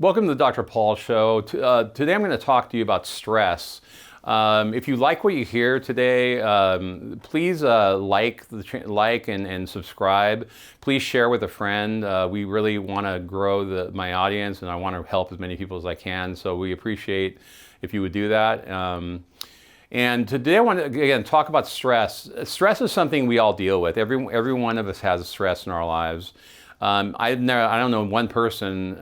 Welcome to the Dr. Paul Show. Today I'm going to talk to you about stress. If you like what you hear today, please like and subscribe. Please share with a friend. We really want to grow my audience, and I want to help as many people as I can. So we appreciate if you would do that. And today I want to, again, talk about stress. Stress is something we all deal with. Every one of us has stress in our lives. I don't know one person,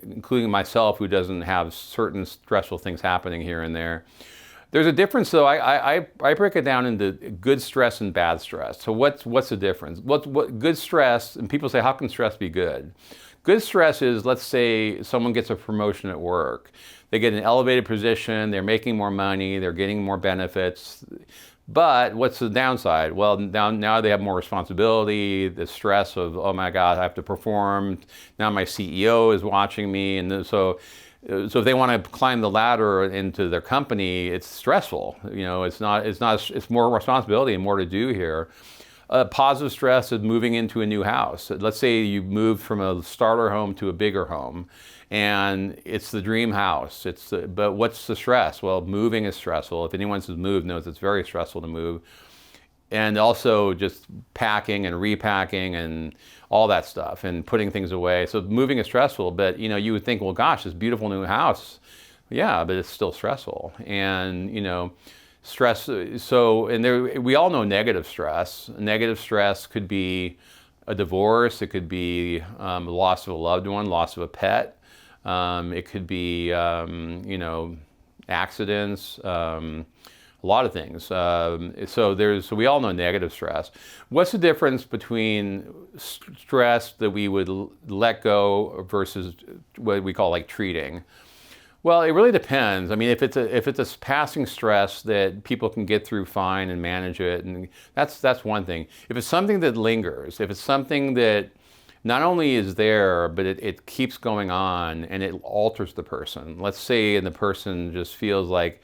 including myself, who doesn't have certain stressful things happening here and there. There's a difference, though. I break it down into good stress and bad stress. So what's the difference? What good stress? And people say, how can stress be good? Good stress is, let's say someone gets a promotion at work. They get an elevated position. They're making more money. They're getting more benefits. But what's the downside? Well, now they have more responsibility, the stress of, oh my God, I have to perform. Now my CEO is watching me. And so if they want to climb the ladder into their company, it's stressful. You know, it's more responsibility and more to do here. Positive stress is moving into a new house. Let's say you moved from a starter home to a bigger home, and it's the dream house. But what's the stress? Well, moving is stressful. If anyone who's moved knows it's very stressful to move. And also just packing and repacking and all that stuff and putting things away. So moving is stressful, but you would think, well, gosh, this beautiful new house. Yeah, but it's still stressful. And stress, we all know negative stress. Negative stress could be a divorce, it could be loss of a loved one, loss of a pet. It could be, accidents, a lot of things. So we all know negative stress. What's the difference between stress that we would let go versus what we call like treating? Well, it really depends. I mean, if it's a passing stress that people can get through fine and manage it, and that's one thing. If it's something that lingers, if it's something that not only is there, but it keeps going on and it alters the person. Let's say, and the person just feels like,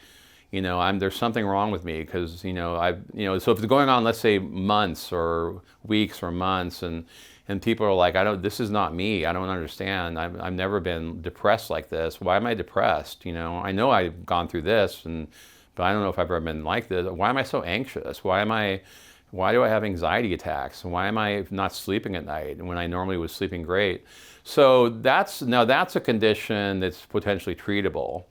there's something wrong with me because, so if it's going on, let's say months or weeks or months, and people are like, this is not me. I don't understand. I've never been depressed like this. Why am I depressed? I know I've gone through this, but I don't know if I've ever been like this. Why am I so anxious? Why do I have anxiety attacks? Why am I not sleeping at night when I normally was sleeping great? So that's a condition that's potentially treatable.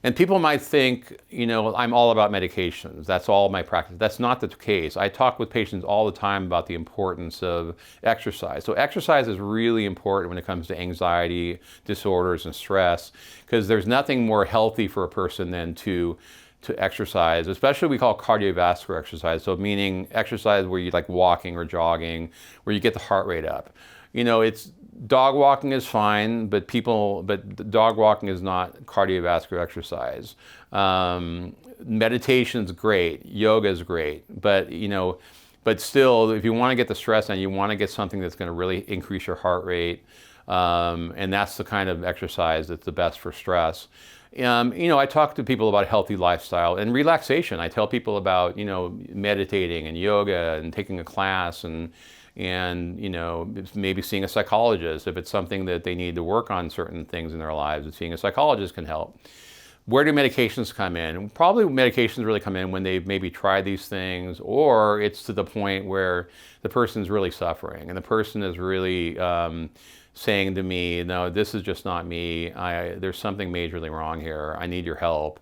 And people might think, I'm all about medications. That's all my practice. That's not the case. I talk with patients all the time about the importance of exercise. So exercise is really important when it comes to anxiety disorders and stress, because there's nothing more healthy for a person than to exercise, especially we call cardiovascular exercise. So meaning exercise where you like walking or jogging, where you get the heart rate up. It's dog walking is fine, but dog walking is not cardiovascular exercise. Meditation is great, yoga is great, but still, if you want to get the stress down, you want to get something that's going to really increase your heart rate, and that's the kind of exercise that's the best for stress. I talk to people about healthy lifestyle and relaxation. I tell people about, meditating and yoga and taking a class and maybe seeing a psychologist if it's something that they need to work on certain things in their lives, and seeing a psychologist can help. Where do medications come in? Probably medications really come in when they've maybe tried these things, or it's to the point where the person's really suffering and the person is really saying to me, no, this is just not me. There's something majorly wrong here. I need your help.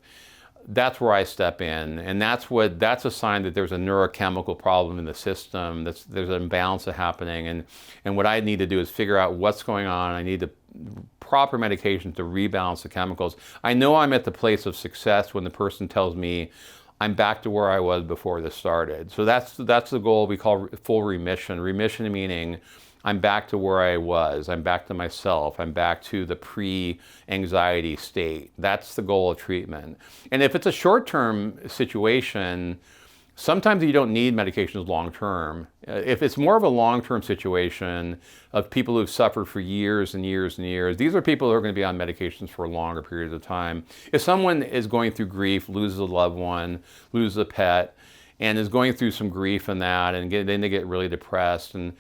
That's where I step in, and that's a sign that there's a neurochemical problem in the system. There's an imbalance happening, and what I need to do is figure out what's going on. I need the proper medication to rebalance the chemicals. I know I'm at the place of success when the person tells me I'm back to where I was before this started. So that's the goal we call full remission. Remission meaning I'm back to where I was. I'm back to myself. I'm back to the pre-anxiety state. That's the goal of treatment. And if it's a short-term situation, sometimes you don't need medications long-term. If it's more of a long-term situation of people who've suffered for years and years and years, these are people who are going to be on medications for a longer period of time. If someone is going through grief, loses a loved one, loses a pet, and is going through some grief in that, and then they get really depressed, and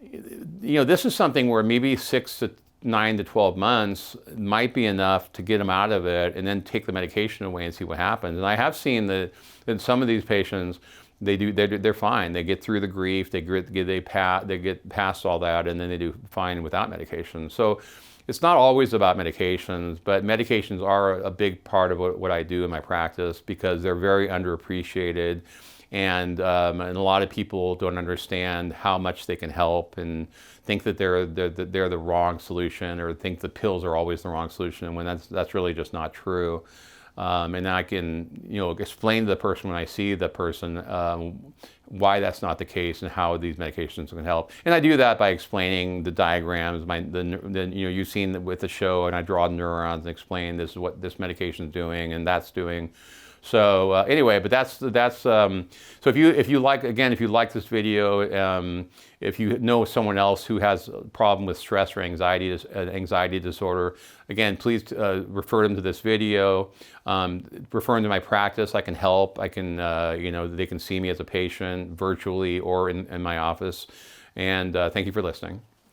this is something where maybe 6 to 9 to 12 months might be enough to get them out of it, and then take the medication away and see what happens. And I have seen that in some of these patients, they're fine. They get through the grief, they get past all that, and then they do fine without medication. So it's not always about medications, but medications are a big part of what I do in my practice, because they're very underappreciated. And a lot of people don't understand how much they can help, and think that they're the wrong solution, or think the pills are always the wrong solution, when that's really just not true. And I can, explain to the person when I see the person why that's not the case, and how these medications can help. And I do that by explaining the diagrams. You've seen with the show, and I draw neurons and explain this is what this medication is doing and that's doing. So anyway, but that's so if you like this video, if you know someone else who has a problem with stress or anxiety disorder, again, please refer them to this video. Refer them to my practice. I can help. I can they can see me as a patient virtually or in my office. And thank you for listening.